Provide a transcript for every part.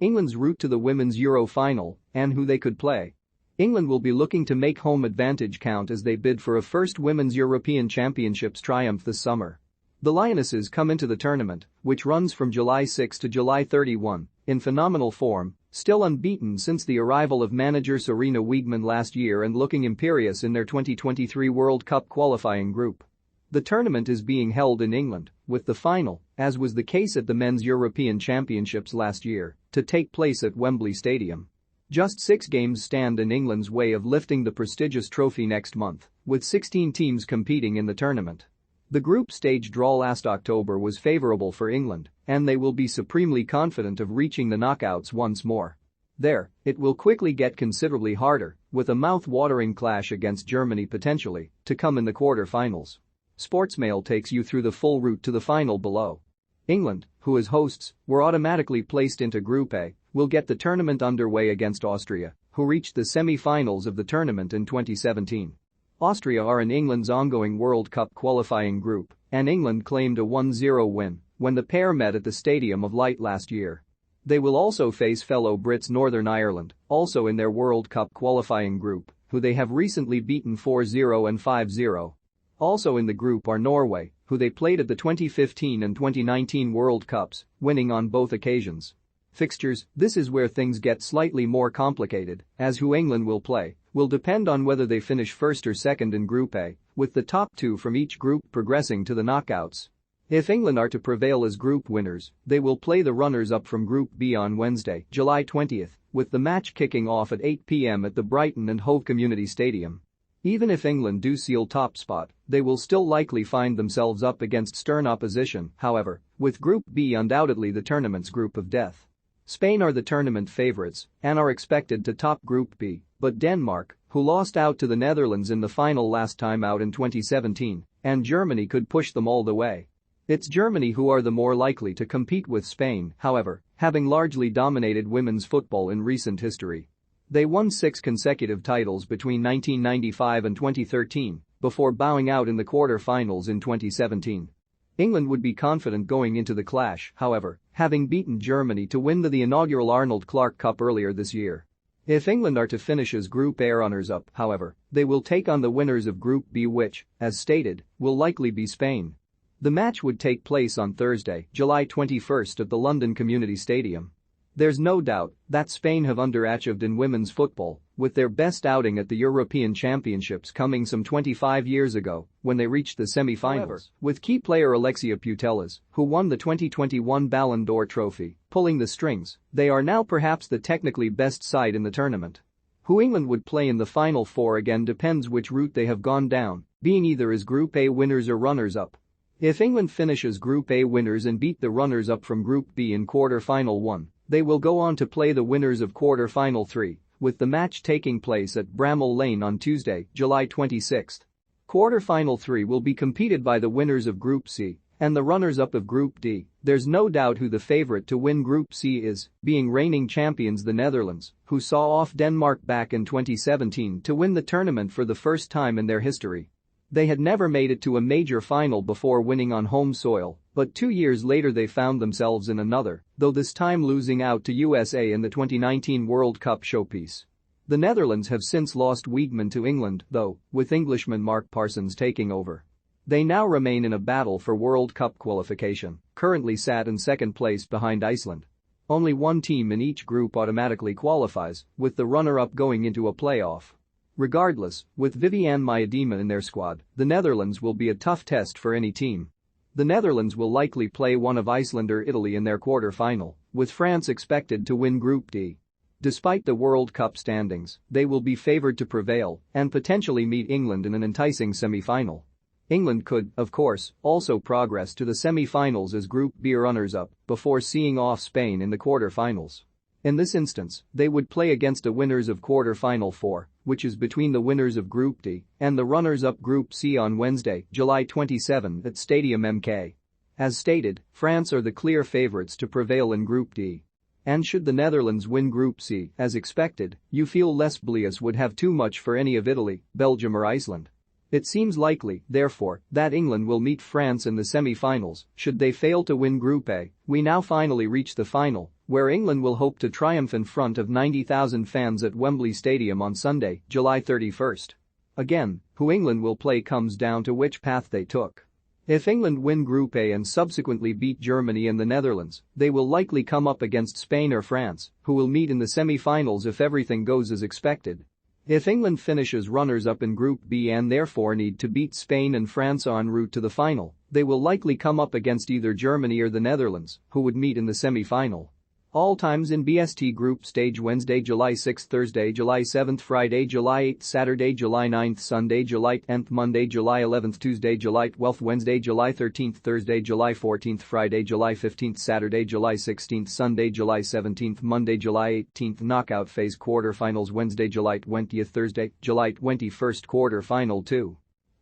England's route to the Women's Euro final, and who they could play. England will be looking to make home advantage count as they bid for a first Women's European Championships triumph this summer. The Lionesses come into the tournament, which runs from July 6 to July 31, in phenomenal form, still unbeaten since the arrival of manager Sarina Wiegman last year and looking imperious in their 2023 World Cup qualifying group. The tournament is being held in England, with the final, as was the case at the Men's European Championships last year, to take place at Wembley Stadium. Just 6 games stand in England's way of lifting the prestigious trophy next month, with 16 teams competing in the tournament. The group stage draw last October was favourable for England, and they will be supremely confident of reaching the knockouts once more. There, it will quickly get considerably harder, with a mouth-watering clash against Germany potentially to come in the quarter-finals. Sportsmail takes you through the full route to the final below. England, who as hosts were automatically placed into Group A, will get the tournament underway against Austria, who reached the semi-finals of the tournament in 2017. Austria are in England's ongoing World Cup qualifying group, and England claimed a 1-0 win when the pair met at the Stadium of Light last year. They will also face fellow Brits Northern Ireland, also in their World Cup qualifying group, who they have recently beaten 4-0 and 5-0. Also in the group are Norway, who they played at the 2015 and 2019 World Cups, winning on both occasions. Fixtures: this is where things get slightly more complicated, as who England will play will depend on whether they finish first or second in Group A, with the top 2 from each group progressing to the knockouts. If England are to prevail as group winners, they will play the runners-up from Group B on Wednesday, July 20, with the match kicking off at 8 p.m. at the Brighton and Hove Community Stadium. Even if England do seal top spot, they will still likely find themselves up against stern opposition, however, with Group B undoubtedly the tournament's group of death. Spain are the tournament favourites and are expected to top Group B, but Denmark, who lost out to the Netherlands in the final last time out in 2017, and Germany could push them all the way. It's Germany who are the more likely to compete with Spain, however, having largely dominated women's football in recent history. They won 6 consecutive titles between 1995 and 2013, before bowing out in the quarter-finals in 2017. England would be confident going into the clash, however, having beaten Germany to win the inaugural Arnold Clark Cup earlier this year. If England are to finish as Group A runners-up, however, they will take on the winners of Group B, which, as stated, will likely be Spain. The match would take place on Thursday, July 21 at the London Community Stadium. There's no doubt that Spain have underachieved in women's football, with their best outing at the European Championships coming some 25 years ago when they reached the semi-finals, with key player Alexia Putellas, who won the 2021 Ballon d'Or trophy, pulling the strings. They are now perhaps the technically best side in the tournament. Who England would play in the Final Four again depends which route they have gone down, being either as Group A winners or runners-up. If England finishes Group A winners and beat the runners-up from Group B in quarter-final 1, they will go on to play the winners of quarter-final 3, with the match taking place at Bramall Lane on Tuesday, July 26. Quarter-final 3 will be competed by the winners of Group C and the runners-up of Group D. There's no doubt who the favourite to win Group C is, being reigning champions the Netherlands, who saw off Denmark back in 2017 to win the tournament for the first time in their history. They had never made it to a major final before winning on home soil, but 2 years later they found themselves in another, though this time losing out to USA in the 2019 World Cup showpiece. The Netherlands have since lost Wiegman to England, though, with Englishman Mark Parsons taking over. They now remain in a battle for World Cup qualification, currently sat in second place behind Iceland. Only one team in each group automatically qualifies, with the runner-up going into a playoff. Regardless, with Viviane Miedema in their squad, the Netherlands will be a tough test for any team. The Netherlands will likely play one of Iceland or Italy in their quarter-final, with France expected to win Group D. Despite the World Cup standings, they will be favoured to prevail and potentially meet England in an enticing semi-final. England could, of course, also progress to the semi-finals as Group B runners-up before seeing off Spain in the quarter-finals. In this instance, they would play against the winners of quarter-final 4, which is between the winners of Group D and the runners-up Group C on Wednesday, July 27 at Stadium MK. As stated, France are the clear favourites to prevail in Group D. And should the Netherlands win Group C, as expected, you feel Les Bleus would have too much for any of Italy, Belgium or Iceland. It seems likely, therefore, that England will meet France in the semi-finals should they fail to win Group A. We now finally reach the final, where England will hope to triumph in front of 90,000 fans at Wembley Stadium on Sunday, July 31st. Again, who England will play comes down to which path they took. If England win Group A and subsequently beat Germany and the Netherlands, they will likely come up against Spain or France, who will meet in the semi-finals if everything goes as expected. If England finishes runners-up in Group B and therefore need to beat Spain and France en route to the final, they will likely come up against either Germany or the Netherlands, who would meet in the semi-final. All times in BST Group Stage: Wednesday, July 6, Thursday, July 7, Friday, July 8, Saturday, July 9, Sunday, July 10, Monday, July 11, Tuesday, July 12, Wednesday, July 13, Thursday, July 14, Friday, July 15, Saturday, July 16, Sunday, July 17, Monday, July 18. Knockout phase quarterfinals: Wednesday, July 20, Thursday, July 21st. Quarter-final 2.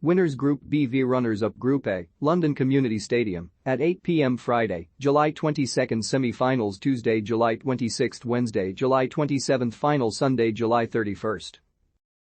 Winners Group B v runners-up Group A, London Community Stadium, at 8 p.m. Friday, July 22. Semi-finals Tuesday, July 26, Wednesday, July 27. Final Sunday, July 31.